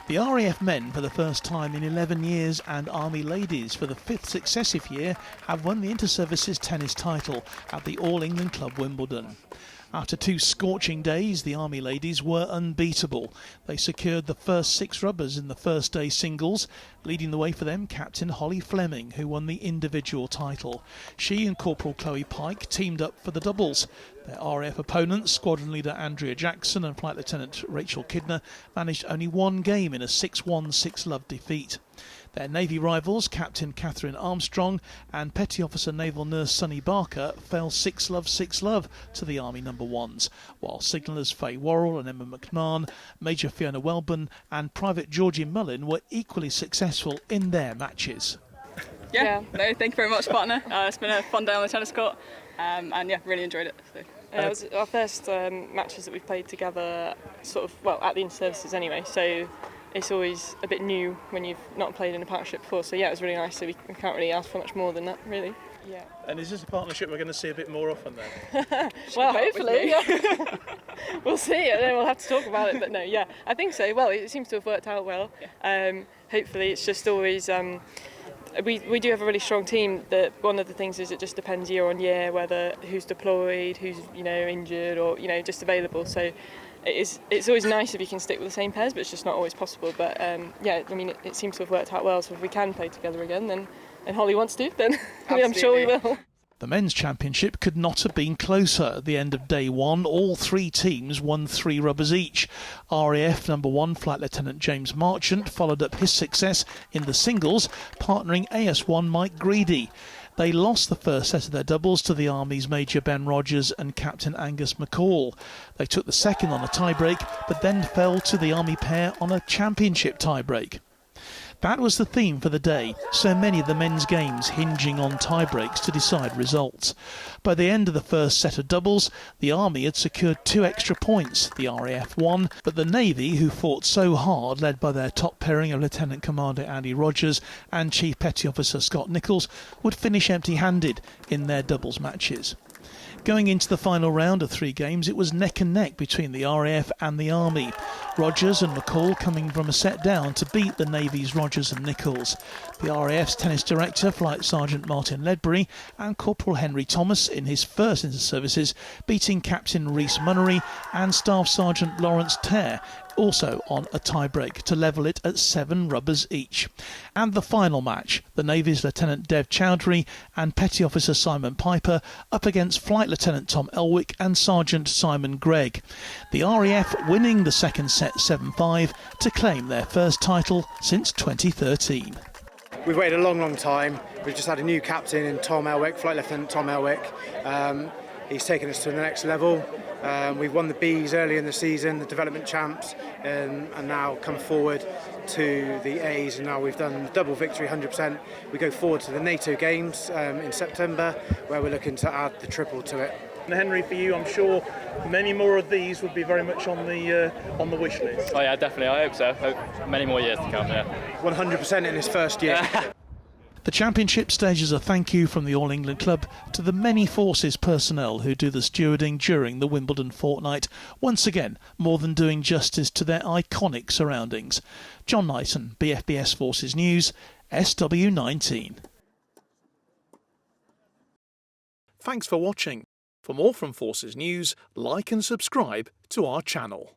The RAF men for the first time in 11 years and Army ladies for the 5th successive year have won the Inter-Services tennis title at the All England Club Wimbledon. After 2 scorching days, the Army ladies were unbeatable. They secured the first 6 rubbers in the first day singles, leading the way for them Captain Holly Fleming, who won the individual title. She and Corporal Chloe Pike teamed up for the doubles. Their RAF opponents, Squadron Leader Andrea Jackson and Flight Lieutenant Rachel Kidner, managed only 1 game in a 6-1, 6-love defeat. Their Navy rivals, Captain Catherine Armstrong and Petty Officer Naval Nurse Sunny Barker, fell 6-love, 6-love to the Army number 1s, while signallers Faye Worrell and Emma McMahon, Major Fiona Welburn and Private Georgie Mullin were equally successful in their matches. No, thank you very much, partner. It's been a fun day on the tennis court, and yeah, really enjoyed it. So. It was our first matches that we've played together, at the Inter-Services anyway, so it's always a bit new when you've not played in a partnership before, so yeah, it was really nice, so we can't really ask for much more than that, really. Yeah. And is this a partnership we're going to see a bit more often then? Well, hopefully. Yeah. We'll see, and then we'll have to talk about it, but no, yeah, I think so. Well, it seems to have worked out well. Yeah. Hopefully it's just always... We do have a really strong team. That one of the things is it just depends year on year whether who's deployed, who's injured, or just available. So it's always nice if you can stick with the same pairs, but it's just not always possible. But it seems to have worked out well. So if we can play together again, then and Holly wants to, then I'm sure we will. The men's championship could not have been closer. At the end of day 1, all 3 teams won 3 rubbers each. RAF number 1 Flight Lieutenant James Marchant followed up his success in the singles, partnering AS1 Mike Greedy. They lost the first set of their doubles to the Army's Major Ben Rogers and Captain Angus McCall. They took the second on a tiebreak, but then fell to the Army pair on a championship tiebreak. That was the theme for the day, so many of the men's games hinging on tie-breaks to decide results. By the end of the first set of doubles, the Army had secured 2 extra points. The RAF won, but the Navy, who fought so hard, led by their top pairing of Lieutenant Commander Andy Rogers and Chief Petty Officer Scott Nichols, would finish empty-handed in their doubles matches. Going into the final round of 3 games, it was neck and neck between the RAF and the Army. Rogers and McCall coming from a set down to beat the Navy's Rogers and Nichols. The RAF's tennis director, Flight Sergeant Martin Ledbury, and Corporal Henry Thomas in his first Inter-Services, beating Captain Rhys Munnery and Staff Sergeant Lawrence Tare, also on a tie-break to level it at 7 rubbers each. And the final match, the Navy's Lieutenant Dev Chowdhury and Petty Officer Simon Piper up against Flight Lieutenant Tom Elwick and Sergeant Simon Gregg. The RAF winning the second set 7-5 to claim their first title since 2013. We've waited a long time. We've just had a new captain in Tom Elwick, Flight Lieutenant Tom Elwick. He's taken us to the next level. We've won the Bs early in the season, the development champs, and now come forward to the As, and now we've done double victory, 100%. We go forward to the NATO games in September, where we're looking to add the triple to it. And Henry, for you, I'm sure many more of these would be very much on the wish list. Oh yeah, definitely. I hope so. Hope many more years to come. Yeah. 100% in his first year. The championship stages a thank you from the All England Club to the many forces personnel who do the stewarding during the Wimbledon fortnight, once again more than doing justice to their iconic surroundings. John Knighton, BFBS Forces News, SW19. Thanks for watching. For more from Forces News, like and subscribe to our channel.